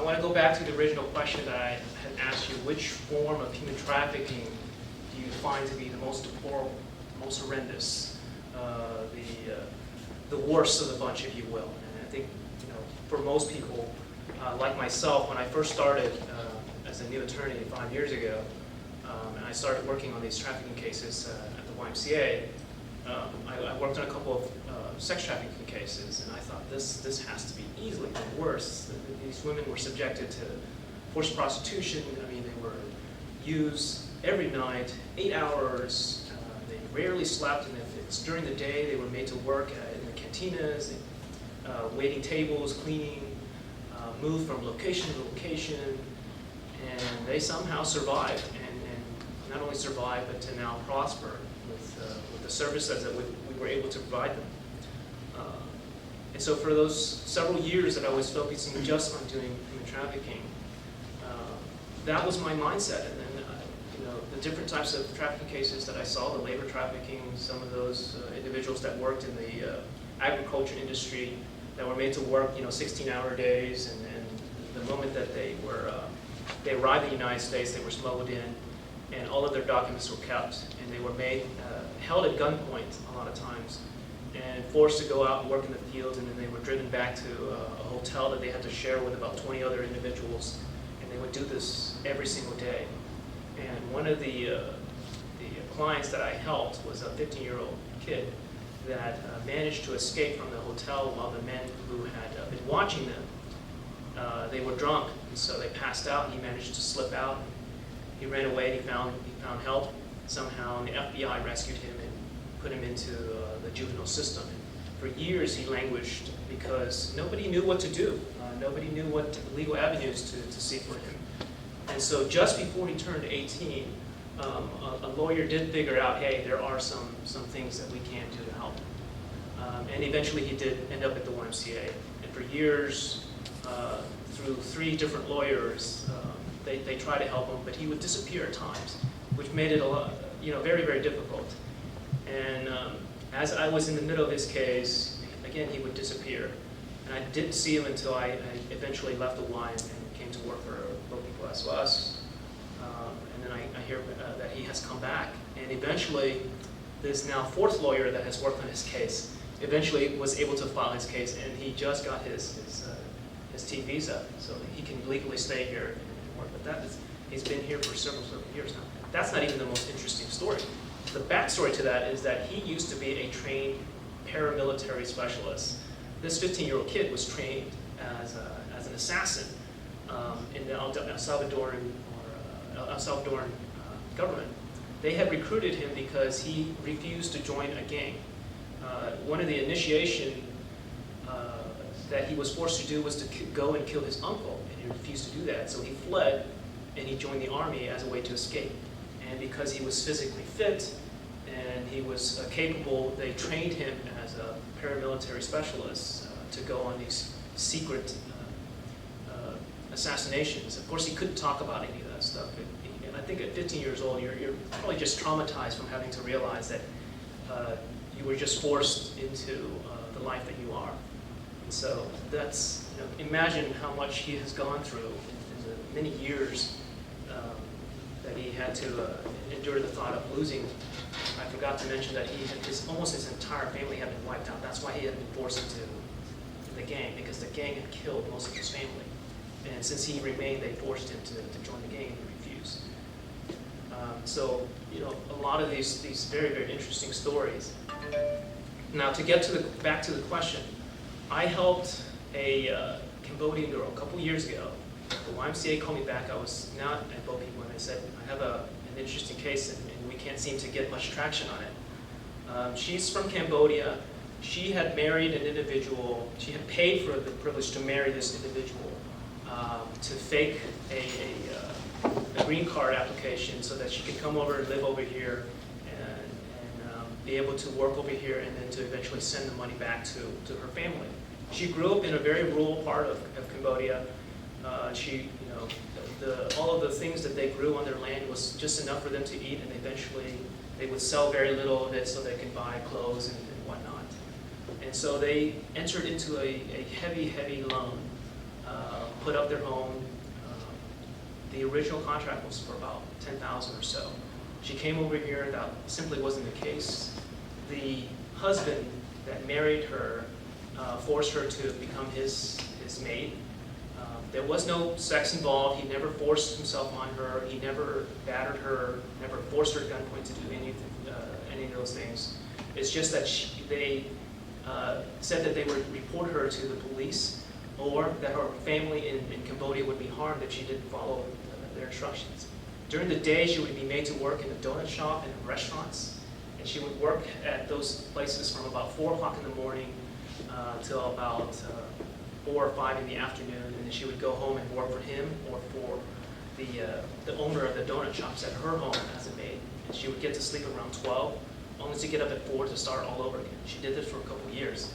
want to go back to the original question that I had asked you. Which form of human trafficking do you find to be the most deplorable, most horrendous, the worst of the bunch, if you will? And I think, for most people, like myself, when I first started as a new attorney 5 years ago, and I started working on these trafficking cases at the YMCA, I worked on a couple of sex trafficking cases, and I thought this has to be easily the worst. These women were subjected to forced prostitution. I mean, they were used every night, 8 hours. They rarely slept, and if it's during the day, they were made to work in the cantinas, waiting tables, cleaning, moved from location to location, and they somehow survived, and not only survived, but to now prosper with the services that we were able to provide them. And so for those several years that I was focusing just on doing human trafficking, that was my mindset. And then, the different types of trafficking cases that I saw, the labor trafficking, some of those individuals that worked in the agriculture industry that were made to work, 16-hour days, and the moment that they arrived in the United States, they were smuggled in, and all of their documents were kept, and they were held at gunpoint a lot of times, and forced to go out and work in the fields, and then they were driven back to a hotel that they had to share with about 20 other individuals, and they would do this every single day. And one of the clients that I helped was a 15-year-old kid that managed to escape from the hotel while the men who had been watching them, they were drunk, and so they passed out, and he managed to slip out. He ran away, and he found help somehow, and the FBI rescued him and put him into the juvenile system. And for years he languished because nobody knew what to do. Nobody knew what legal avenues to seek for him. And so just before he turned 18, a lawyer did figure out, hey, there are some things that we can do to help him. And eventually he did end up at the YMCA. And for years, through 3 different lawyers, they tried to help him, but he would disappear at times, which made it a lot, very, very difficult. And as I was in the middle of his case, again, he would disappear. And I didn't see him until I eventually left the Y and came to work for BPSOS. And then I hear that he has come back. And eventually, this now 4th lawyer that has worked on his case eventually was able to file his case, and he just got his T visa, so he can legally stay here and work. But he's been here for several years now. That's not even the most interesting story. The backstory to that is that he used to be a trained paramilitary specialist. This 15-year-old kid was trained as an assassin in the El Salvadoran government. They had recruited him because he refused to join a gang. One of the initiation that he was forced to do was to go and kill his uncle, and he refused to do that. So he fled, and he joined the army as a way to escape. And because he was physically fit and he was capable, they trained him as a paramilitary specialist to go on these secret assassinations. Of course, he couldn't talk about any of that stuff. And I think at 15 years old, you're probably just traumatized from having to realize that you were just forced into the life that you are. And so that's, imagine how much he has gone through in the many years that he had to endure the thought of losing. I forgot to mention that almost his entire family had been wiped out. That's why he had been forced into the gang, because the gang had killed most of his family. And since he remained, they forced him to join the gang, and he refused. So, a lot of these very, very interesting stories. Now, to get back to the question, I helped a Cambodian girl a couple years ago. The YMCA called me back. I was not at Bo People, and I said, I have an interesting case, and we can't seem to get much traction on it. She's from Cambodia. She had married an individual. She had paid for the privilege to marry this individual to fake a green card application so that she could come over and live over here and be able to work over here, and then to eventually send the money back to her family. She grew up in a very rural part of Cambodia. All of the things that they grew on their land was just enough for them to eat, and eventually they would sell very little of it so they could buy clothes and whatnot. And so they entered into a heavy, heavy loan put up their home. The original contract was for about $10,000 or so. She came over here, and that simply wasn't the case. The husband that married her forced her to become his maid. There was no sex involved. He never forced himself on her. He never battered her, never forced her at gunpoint to do any of those things. It's just that they said that they would report her to the police, or that her family in Cambodia would be harmed if she didn't follow their instructions. During the day, she would be made to work in a donut shop and in restaurants, and she would work at those places from about 4 o'clock in the morning till about 4 or 5 in the afternoon, and then she would go home and work for him or for the owner of the donut shops at her home as a maid. And she would get to sleep around 12, only to get up at 4 to start all over again. She did this for a couple of years.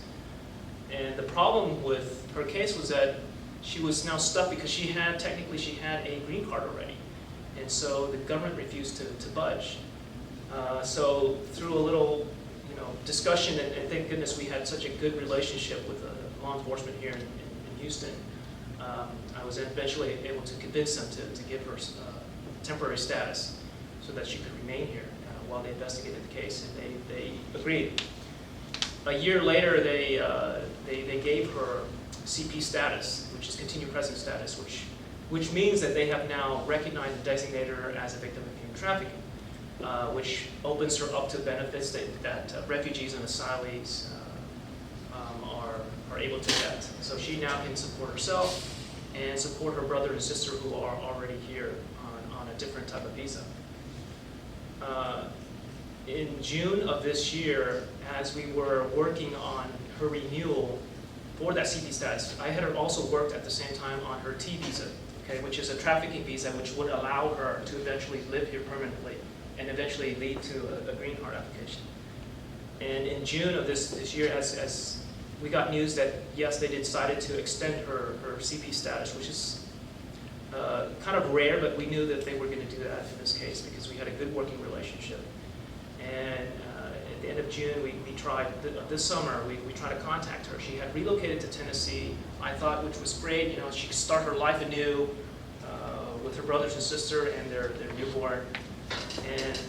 And the problem with her case was that she was now stuck because technically she had a green card already. And so the government refused to budge. So through a little discussion, and thank goodness we had such a good relationship with law enforcement here in Houston, I was eventually able to convince them to give her temporary status so that she could remain here while they investigated the case, and they agreed. A year later, they gave her CP status, which is continued present status, which means that they have now recognized and designated her as a victim of human trafficking, which opens her up to benefits that refugees and asylees are able to get. So she now can support herself and support her brother and sister who are already here on a different type of visa. In June of this year, as we were working on her renewal for that CP status, I had also worked at the same time on her T visa, okay, which is a trafficking visa which would allow her to eventually live here permanently and eventually lead to a green card application. And in June of this year, as we got news that, yes, they decided to extend her CP status, which is kind of rare, but we knew that they were going to do that in this case because we had a good working relationship. And at the end of June, we tried, this summer, we tried to contact her. She had relocated to Tennessee, I thought, which was great. She could start her life anew with her brothers and sister and their newborn. And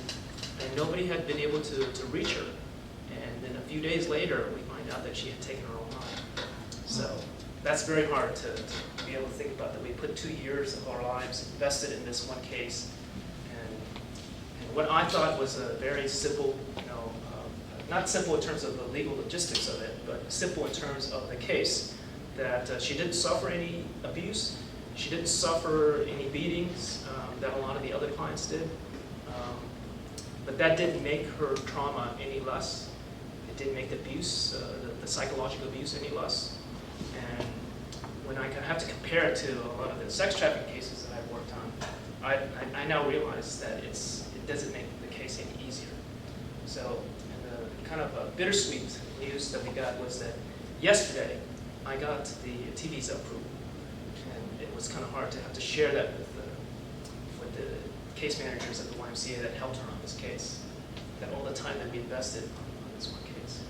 nobody had been able to reach her. And then a few days later, we find out that she had taken her own life. So that's very hard to be able to think about, that we put 2 years of our lives invested in this one case. And what I thought was a very simple, not simple in terms of the legal logistics of it, but simple in terms of the case, that she didn't suffer any abuse, she didn't suffer any beatings that a lot of the other clients did. But that didn't make her trauma any less. It didn't make the abuse, the psychological abuse, any less. And when I have to compare it to a lot of the sex trafficking cases that I've worked on, I now realize that it doesn't make the case any easier. So the kind of bittersweet news that we got was that yesterday I got the T visa approval, and it was kind of hard to have to share that with the case managers at the YMCA that helped her on this case, that all the time that we invested on this one case.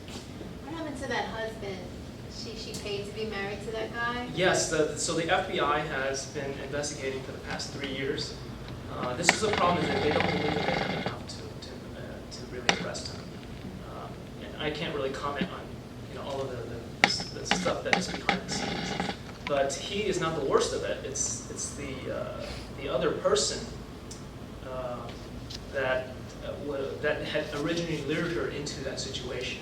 What happened to that husband? She paid to be married to that guy? Yes, so the FBI has been investigating for the past 3 years. This is a problem that they don't believe that they have enough to really arrest him. And I can't really comment on all of the stuff that is behind the scenes. But he is not the worst of it. It's the other person that had originally lured her into that situation.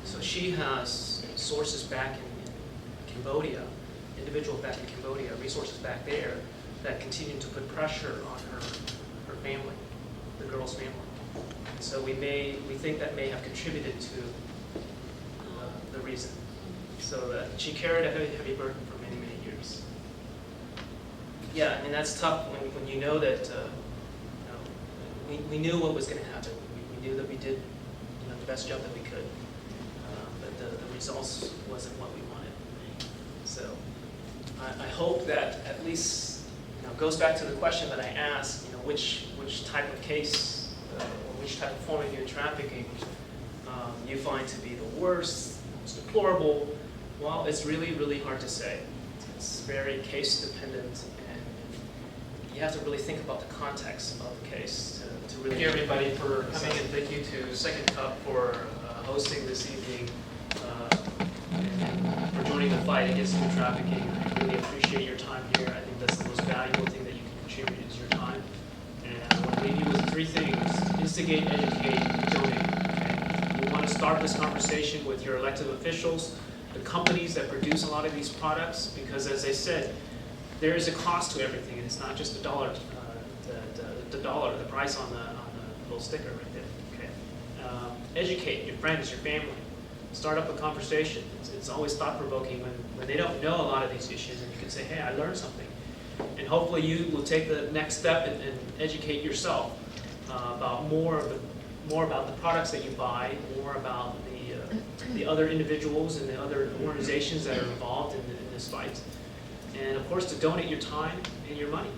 So she has sources back in Cambodia, individuals back in Cambodia, resources back there that continue to put pressure on her family, the girl's family. So we think that may have contributed to the reason. So that she carried a heavy burden for many, many years. Yeah, I mean, that's tough when you know that we knew what was going to happen. We knew that we did the best job that we could, but the results wasn't what we wanted. So I hope that at least goes back to the question that I asked, which type of case or which type of form of human trafficking you find to be the worst, most deplorable. Well, it's really, really hard to say. It's very case dependent, and you have to really think about the context of the case to really. Thank you everybody for coming, and thank you to Second Cup for hosting this evening and for joining the fight against human trafficking. I really appreciate your time here. I think that's the most valuable thing that you can contribute is your time. And I want to leave you with three things: instigate, educate, donate. Okay? You want to start this conversation with your elected officials, the companies that produce a lot of these products, because as I said, there is a cost to everything, and it's not just the dollar, the price on the little sticker right there. Okay, educate your friends, your family, start up a conversation. It's always thought-provoking when they don't know a lot of these issues, and you can say, "Hey, I learned something," and hopefully you will take the next step and educate yourself about more about the products that you buy, more about the other individuals and the other organizations that are involved in this fight. And of course, to donate your time and your money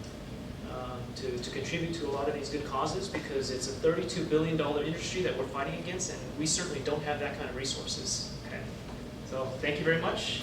to contribute to a lot of these good causes, because it's a $32 billion industry that we're fighting against, and we certainly don't have that kind of resources. Okay, so thank you very much.